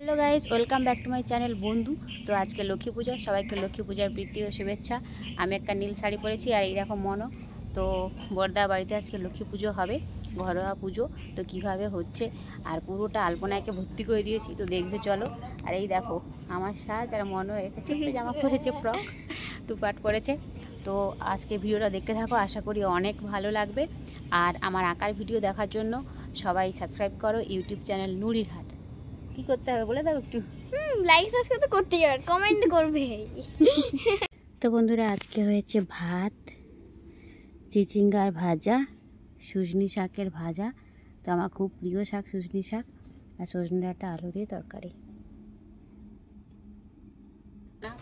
Hello guys, welcome back to my channel বন্ধু। তো আজকে লক্ষ্মী পূজা, সবাইকে লক্ষ্মী পূজার প্রীতি ও শুভেচ্ছা। আমি একটা নীল শাড়ি পরেছি আর এইরকম মনো। তো বড়দা বাড়িতে আজকে লক্ষ্মী পুজো হবে, ঘরোয়া পুজো। তো কিভাবে হচ্ছে আর পুরোটা আলপনাকে ভর্তি করে দিয়েছি, তো দেখবে চলো। আর এই দেখো আমার সাজ, আর মনো একটা ছোট্ট জামা পরেছে, ফ্রক টু পার্ট পরেছে। তো আজকে ভিডিওটা দেখতে থাকো, আশা করি অনেক ভালো লাগবে। আর আমার আঁকার ভিডিও দেখার জন্য সবাই সাবস্ক্রাইব করো ইউটিউব চ্যানেল নুরির হাট। কি করতে হবে বলে দাও একটু। লাইক সাবস্ক্রাইব তো করতেই হবে, কমেন্ট করবে। তো বন্ধুরা, আজকে হয়েছে ভাত, চিচিঙ্গার ভাজা, সজনি শাকের ভাজা। তো আমার খুব প্রিয় শাক সজনি শাক, আর সজনি ডাঁটা আলু দিয়ে তরকারি।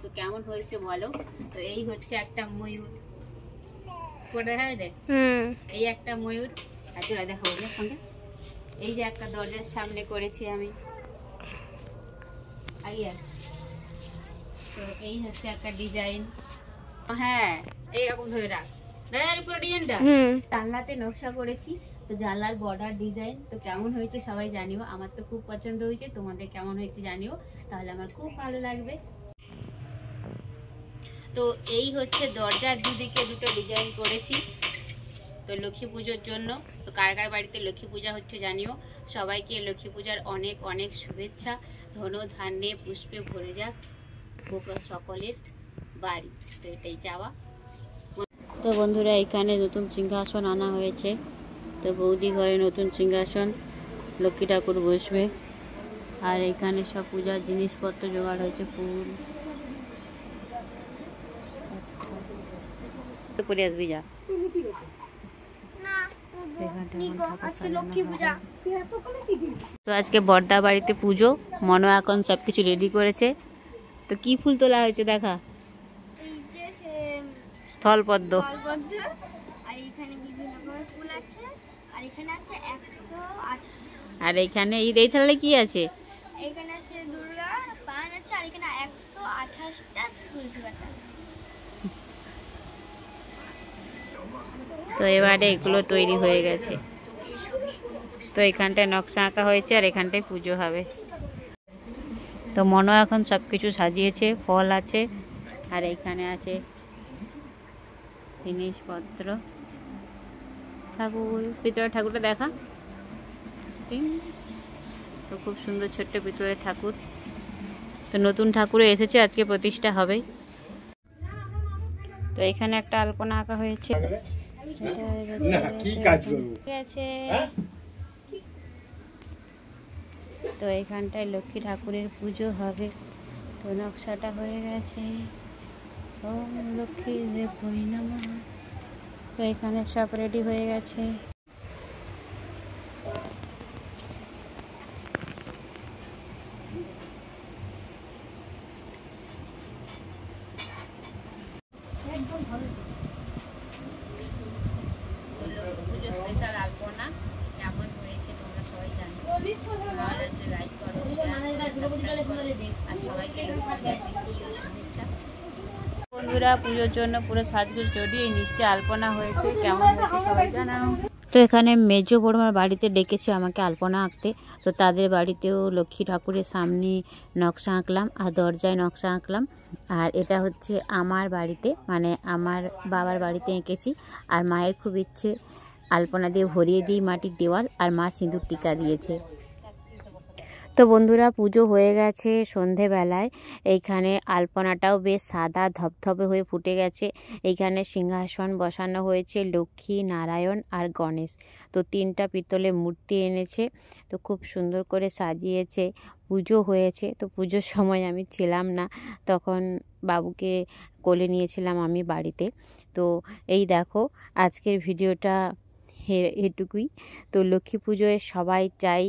তো কেমন হয়েছে বলো। তো এই হচ্ছে একটা ময়ূর, করে হয় দেখ, এই একটা ময়ূর। আর তোরা দেখো ওদের সঙ্গে এই যে একটা দরজার সামনে করেছি আমি। তো এই হচ্ছে একটা ডিজাইন। হ্যাঁ, এইরকম ধরে রাখ, পুরো ডিজাইনটা জানলাতে নকশা করেছি। তো জানলার বর্ডার ডিজাইন। তো কেমন হয়েছে সবাই জানিও, আমার তো খুব পছন্দ হয়েছে, তোমাদের কেমন হয়েছে জানিও, তাহলে আমার খুব ভালো লাগবে। তো এই হচ্ছে দরজার দুদিকে দুটো ডিজাইন করেছি, তো লক্ষ্মী পুজোর জন্য। তো কার কার বাড়িতে লক্ষ্মী পূজা হচ্ছে জানিও। সবাইকে লক্ষ্মী পূজার অনেক অনেক শুভেচ্ছা। ধন ধান্যে পুষ্পে ভরে যাক সকলের বাড়ি। তো এটাই চাওয়া। তো বন্ধুরা, এখানে নতুন সিংহাসন আনা হয়েছে। তো বৌদি ঘরে নতুন সিংহাসন, লক্ষ্মী ঠাকুর বসবে। আর এখানে সব পূজার জিনিসপত্র জোগাড় হয়েছে, ফুল পরে আসবি যা। তো আজকে বড়দা বাড়িতে পুজো, মনো এখন সবকিছু রেডি করেছে। তো কি ফুল তোলা হয়েছে দেখা, স্থলপদ্ম। আর এখানে এই থালায় কি আছে? এখানে আছে দুর্গা পান আছে, আর এখানে 128টা তুলসী পাতা। তো এবারে এগুলো তৈরি হয়ে গেছে। তো এখানটায় নকশা আঁকা হয়েছে, আর এখানটায় পুজো হবে। তো মনো এখন সব কিছু সাজিয়েছে, ফল আছে, আর এখানে আছে জিনিসপত্র। ঠাকুর, পিতলের ঠাকুরটা দেখা। তো খুব সুন্দর ছোট্ট পিতলের ঠাকুর। তো নতুন ঠাকুরও এসেছে, আজকে প্রতিষ্ঠা হবে। তো এখানে একটা আলপনা আঁকা হয়েছে। তো এখানটায় লক্ষ্মী ঠাকুরের পুজো হবে। তো নকশাটা হয়ে গেছে, ওম লক্ষ্মী দেবী নমঃ। তো এখানে সব রেডি হয়ে গেছে। পুজো স্পেশাল আলপনা কেমন হয়েছে তোমরা সবাই জানো। লাইক করো, আর সবাইকে শুভেচ্ছা। বন্ধুরা, পুজোর জন্য পুরো সাজগোজ রেডি। এই নিচে আলপনা হয়েছে, কেমন হয়েছে সবাই জানাও। তো এখানে মেজো বড়মার বাড়িতে ডেকেছে আমাকে আলপনা আঁকতে। তো তাদের বাড়িতেও লক্ষ্মী ঠাকুরের সামনে নকশা আঁকলাম, আর দরজায় নকশা আঁকলাম। আর এটা হচ্ছে আমার বাড়িতে, মানে আমার বাবার বাড়িতে এঁকেছি। আর মায়ের খুব ইচ্ছে আলপনা দিয়ে ভরিয়ে দিই মাটির দেওয়াল, আর মা সিঁদুর টিকা দিয়েছে। তো বন্ধুরা, পুজো হয়ে গেছে সন্ধেবেলায়। এইখানে আলপনাটাও বেশ সাদা ধপধপে হয়ে ফুটে গেছে। এইখানে সিংহাসন বসানো হয়েছে, লক্ষ্মী, নারায়ণ আর গণেশ। তো 3টা পিতলের মূর্তি এনেছে, তো খুব সুন্দর করে সাজিয়েছে। পুজো হয়েছে। তো পুজোর সময় আমি ছিলাম না, তখন বাবুকে কোলে নিয়েছিলাম আমি বাড়িতে। তো এই দেখো আজকের ভিডিওটা এটুকুই। তো লক্ষ্মী পুজোয় সবাই চাই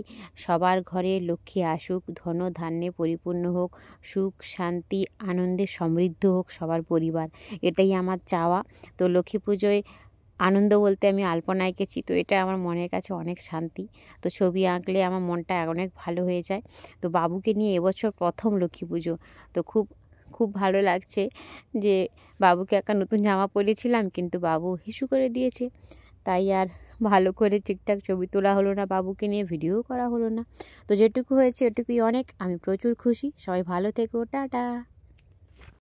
সবার ঘরে লক্ষ্মী আসুক, ধন ধান্যে পরিপূর্ণ হোক, সুখ শান্তি আনন্দে সমৃদ্ধ হোক সবার পরিবার, এটাই আমার চাওয়া। তো লক্ষ্মী পুজোয় আনন্দ বলতে আমি আলপনা এঁকেছি, তো এটা আমার মনের কাছে অনেক শান্তি। তো ছবি আঁকলে আমার মনটা অনেক ভালো হয়ে যায়। তো বাবুকে নিয়ে এবছর প্রথম লক্ষ্মী পুজো, তো খুব খুব ভালো লাগছে যে বাবুকে একটা নতুন জামা পরিয়েছিলাম, কিন্তু বাবু হিসু করে দিয়েছে, তাই আর ভালো করে ঠিকঠাক ছবি তোলা হলো না, বাবুকে নিয়ে ভিডিও করা হলো না। তো যেটুকু হয়েছে এটুকুই অনেক। আমি প্রচুর খুশি। সবাই ভালো থেকো, টাটা।